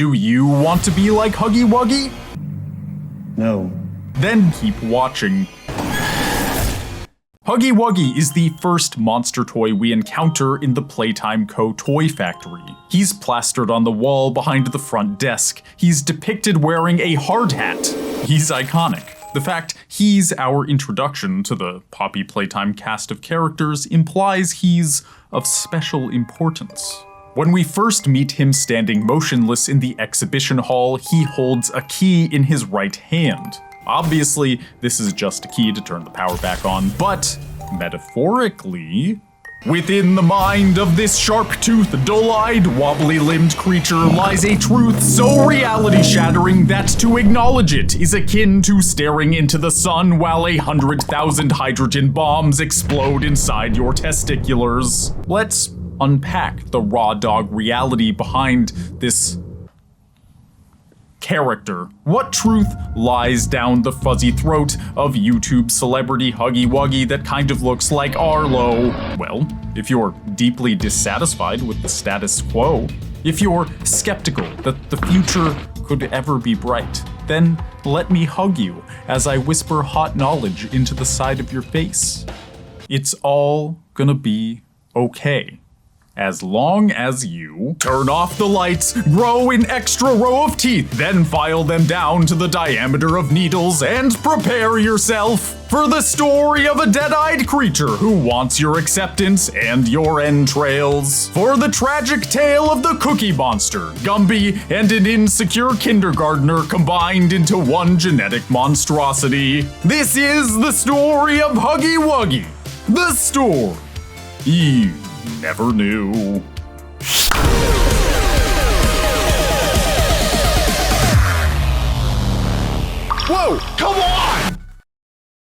Do you want to be like Huggy Wuggy? No. Then keep watching. Huggy Wuggy is the first monster toy we encounter in the Playtime Co. toy factory. He's plastered on the wall behind the front desk. He's depicted wearing a hard hat. He's iconic. The fact he's our introduction to the Poppy Playtime cast of characters implies he's of special importance. When we first meet him standing motionless in the exhibition hall, he holds a key in his right hand. Obviously, this is just a key to turn the power back on, but metaphorically, within the mind of this sharp-toothed, dull-eyed, wobbly-limbed creature lies a truth so reality-shattering that to acknowledge it is akin to staring into the sun while 100,000 hydrogen bombs explode inside your testiculars. Let's unpack the raw dog reality behind this character. What truth lies down the fuzzy throat of YouTube celebrity Huggy Wuggy that kind of looks like Arlo? Well, if you're deeply dissatisfied with the status quo, if you're skeptical that the future could ever be bright, then let me hug you as I whisper hot knowledge into the side of your face. It's all gonna be okay. As long as you turn off the lights, grow an extra row of teeth, then file them down to the diameter of needles, and prepare yourself for the story of a dead-eyed creature who wants your acceptance and your entrails. For the tragic tale of the Cookie Monster, Gumby, and an insecure kindergartner combined into one genetic monstrosity. This is the story of Huggy Wuggy, the story you never knew. Whoa, come on!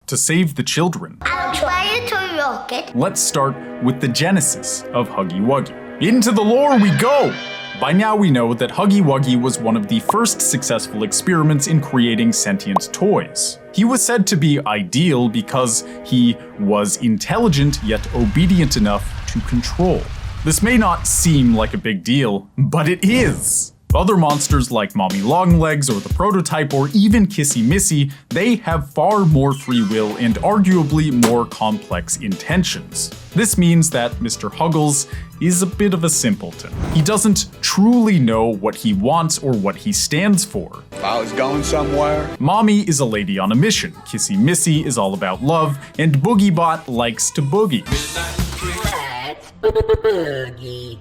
To save the children, I'll try a toy rocket. let's start with the genesis of Huggy Wuggy. Into the lore we go! By now we know that Huggy Wuggy was one of the first successful experiments in creating sentient toys. He was said to be ideal because he was intelligent yet obedient enough to control. This may not seem like a big deal, but it is. Other monsters like Mommy Longlegs or the Prototype or even Kissy Missy, they have far more free will and arguably more complex intentions. This means that Mr. Huggles is a bit of a simpleton. He doesn't truly know what he wants or what he stands for. If I was going somewhere. Mommy is a lady on a mission, Kissy Missy is all about love, and Boogiebot likes to boogie.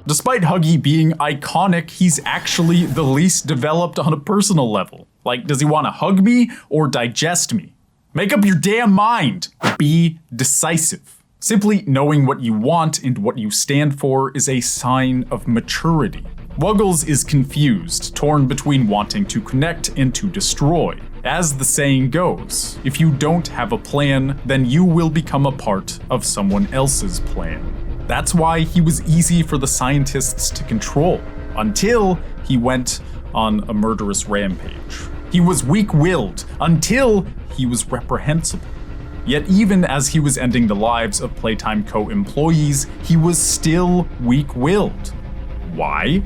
Despite Huggy being iconic, he's actually the least developed on a personal level. Like, does he want to hug me or digest me? Make up your damn mind. Be decisive. Simply knowing what you want and what you stand for is a sign of maturity. Wuggles is confused, torn between wanting to connect and to destroy. As the saying goes, if you don't have a plan, then you will become a part of someone else's plan. That's why he was easy for the scientists to control, until he went on a murderous rampage. He was weak-willed until he was reprehensible. Yet even as he was ending the lives of Playtime Co. employees, he was still weak-willed. Why?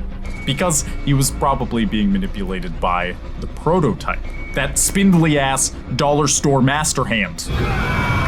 Because he was probably being manipulated by the Prototype, that spindly-ass dollar store master hand.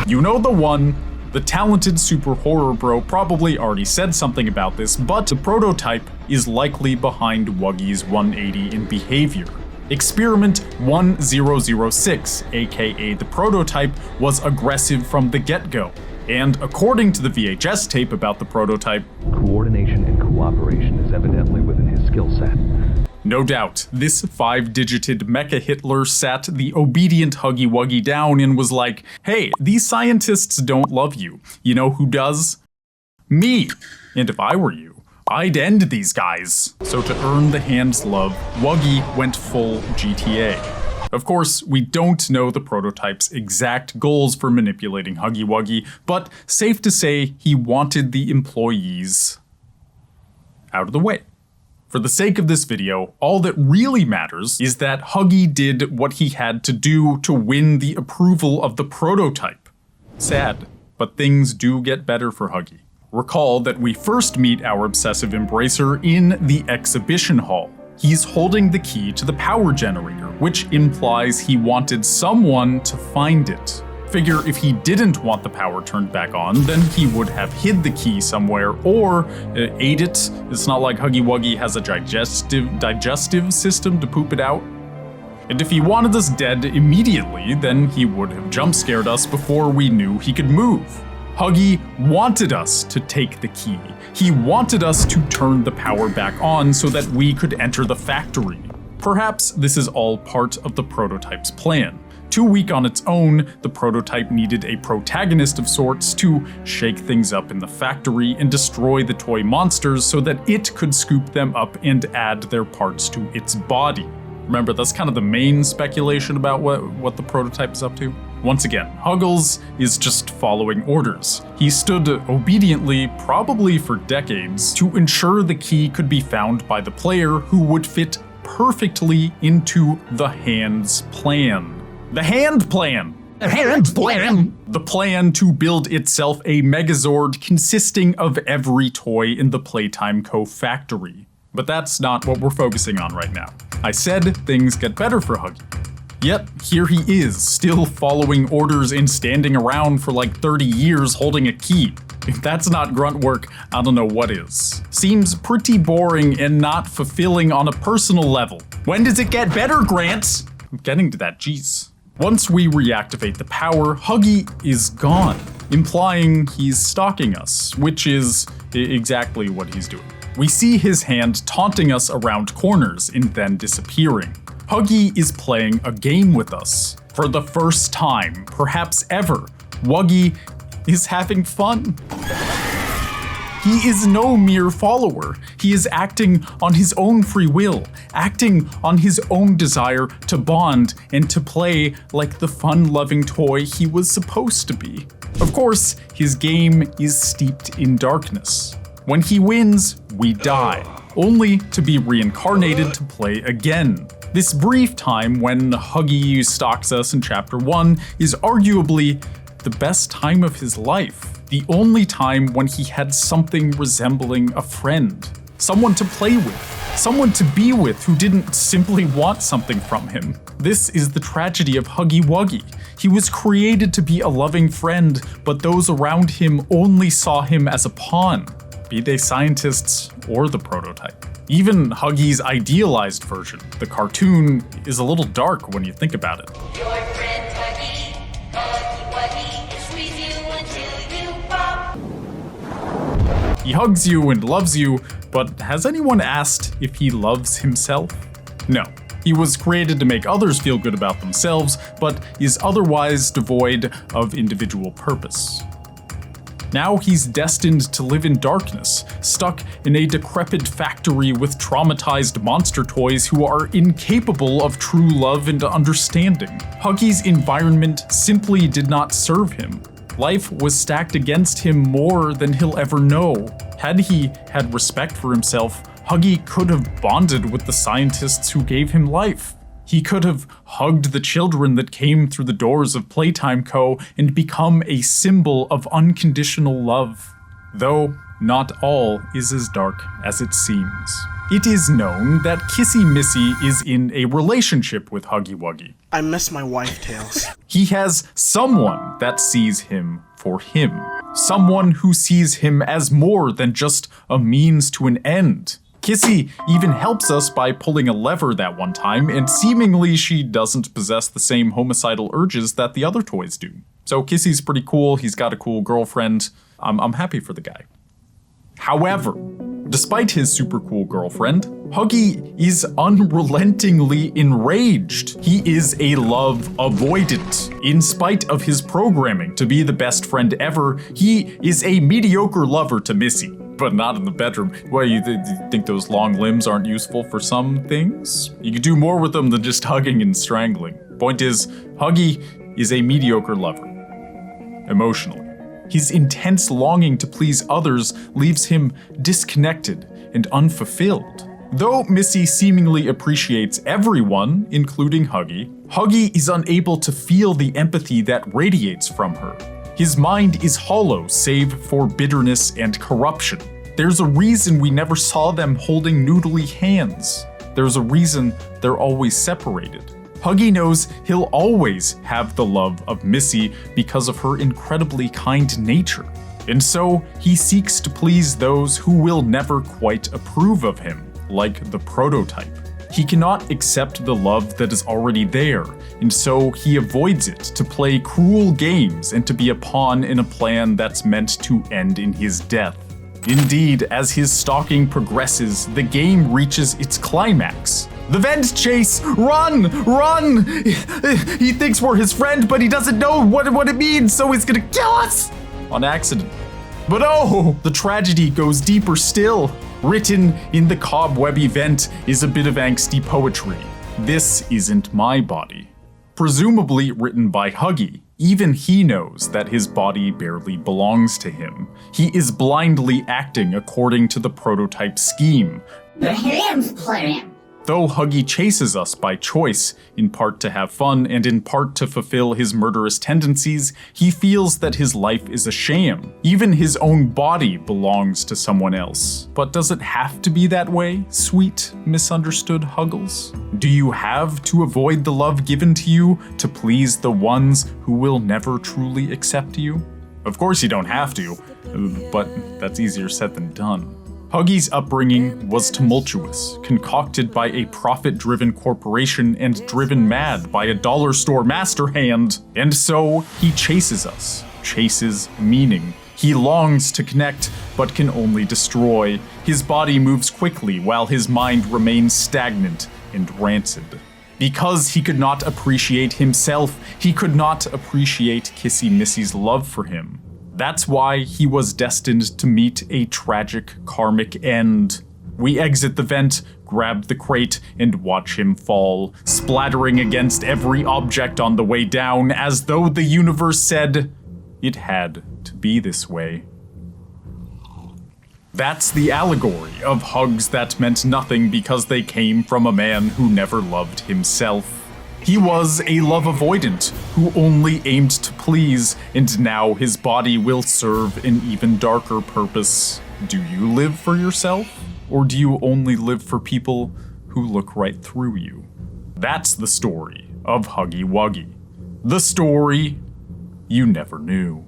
You know the one. The talented super horror bro probably already said something about this, but the Prototype is likely behind Wuggy's 180 in behavior. Experiment 1006, aka the Prototype, was aggressive from the get-go. And according to the VHS tape about the Prototype, coordination and cooperation is evidently within his skill set. No doubt, this 5-digited Mecha Hitler sat the obedient Huggy Wuggy down and was like, hey, these scientists don't love you. You know who does? Me. And if I were you, I'd end these guys. So to earn the hand's love, Wuggy went full GTA. Of course, we don't know the Prototype's exact goals for manipulating Huggy Wuggy, but safe to say he wanted the employees out of the way. For the sake of this video, all that really matters is that Huggy did what he had to do to win the approval of the Prototype. Sad, but things do get better for Huggy. Recall that we first meet our obsessive embracer in the exhibition hall. He's holding the key to the power generator, which implies he wanted someone to find it. Figure if he didn't want the power turned back on, then he would have hid the key somewhere or ate it. It's not like Huggy Wuggy has a digestive system to poop it out. And if he wanted us dead immediately, then he would have jump scared us before we knew he could move. Huggy wanted us to take the key. He wanted us to turn the power back on so that we could enter the factory. Perhaps this is all part of the prototype's plan. Too weak on its own, the prototype needed a protagonist of sorts to shake things up in the factory and destroy the toy monsters so that it could scoop them up and add their parts to its body. Remember, that's kind of the main speculation about what the prototype is up to. Once again, Huggles is just following orders. He stood obediently, probably for decades, to ensure the key could be found by the player who would fit perfectly into the hand's plan. The hand plan! The hand plan! The plan to build itself a Megazord consisting of every toy in the Playtime Co. factory. But that's not what we're focusing on right now. I said things get better for Huggy. Yet, here he is, still following orders and standing around for like 30 years holding a key. If that's not grunt work, I don't know what is. Seems pretty boring and not fulfilling on a personal level. When does it get better, Grants? I'm getting to that, jeez. Once we reactivate the power, Huggy is gone, implying he's stalking us, which is exactly what he's doing. We see his hand taunting us around corners and then disappearing. Huggy is playing a game with us. For the first time, perhaps ever, Wuggy is having fun. He is no mere follower. He is acting on his own free will, acting on his own desire to bond and to play like the fun-loving toy he was supposed to be. Of course, his game is steeped in darkness. When he wins, we die, only to be reincarnated to play again. This brief time when Huggy stalks us in Chapter 1 is arguably the best time of his life. The only time when he had something resembling a friend. Someone to play with. Someone to be with who didn't simply want something from him. This is the tragedy of Huggy Wuggy. He was created to be a loving friend, but those around him only saw him as a pawn, be they scientists or the prototype. Even Huggy's idealized version, the cartoon, is a little dark when you think about it. Your friend Huggy, Huggy Wuggy, will squeeze you until you pop. He hugs you and loves you, but has anyone asked if he loves himself? No. He was created to make others feel good about themselves, but is otherwise devoid of individual purpose. Now he's destined to live in darkness, stuck in a decrepit factory with traumatized monster toys who are incapable of true love and understanding. Huggy's environment simply did not serve him. Life was stacked against him more than he'll ever know. Had he had respect for himself, Huggy could have bonded with the scientists who gave him life. He could have hugged the children that came through the doors of Playtime Co. and become a symbol of unconditional love. Though not all is as dark as it seems. It is known that Kissy Missy is in a relationship with Huggy Wuggy. I miss my wife, Tails. He has someone that sees him for him. Someone who sees him as more than just a means to an end. Kissy even helps us by pulling a lever that one time, and seemingly she doesn't possess the same homicidal urges that the other toys do. So Kissy's pretty cool, he's got a cool girlfriend. I'm happy for the guy. However, despite his super cool girlfriend, Huggy is unrelentingly enraged. He is a love avoidant. In spite of his programming to be the best friend ever, he is a mediocre lover to Missy. But not in the bedroom. Well, you think those long limbs aren't useful for some things? You could do more with them than just hugging and strangling. Point is, Huggy is a mediocre lover. Emotionally. His intense longing to please others leaves him disconnected and unfulfilled. Though Missy seemingly appreciates everyone, including Huggy, Huggy is unable to feel the empathy that radiates from her. His mind is hollow save for bitterness and corruption. There's a reason we never saw them holding noodly hands. There's a reason they're always separated. Huggy knows he'll always have the love of Missy because of her incredibly kind nature. And so he seeks to please those who will never quite approve of him, like the prototype. He cannot accept the love that is already there, and so he avoids it to play cruel games and to be a pawn in a plan that's meant to end in his death. Indeed, as his stalking progresses, the game reaches its climax. The vent chase! Run! Run! He thinks we're his friend, but he doesn't know what it means, so he's gonna kill us! On accident. But oh, the tragedy goes deeper still. Written in the cobwebby vent is a bit of angsty poetry. This isn't my body. Presumably written by Huggy. Even he knows that his body barely belongs to him. He is blindly acting according to the prototype scheme. The ham's plan. Though Huggy chases us by choice, in part to have fun and in part to fulfill his murderous tendencies, he feels that his life is a sham. Even his own body belongs to someone else. But does it have to be that way, sweet, misunderstood Huggles? Do you have to avoid the love given to you to please the ones who will never truly accept you? Of course you don't have to, but that's easier said than done. Huggy's upbringing was tumultuous, concocted by a profit-driven corporation and driven mad by a dollar store master hand. And so, he chases us. Chases meaning. He longs to connect, but can only destroy. His body moves quickly while his mind remains stagnant and rancid. Because he could not appreciate himself, he could not appreciate Kissy Missy's love for him. That's why he was destined to meet a tragic karmic end. We exit the vent, grab the crate, and watch him fall, splattering against every object on the way down, as though the universe said, it had to be this way. That's the allegory of hugs that meant nothing because they came from a man who never loved himself. He was a love avoidant who only aimed to please, and now his body will serve an even darker purpose. Do you live for yourself? Or do you only live for people who look right through you? That's the story of Huggy Wuggy. The story you never knew.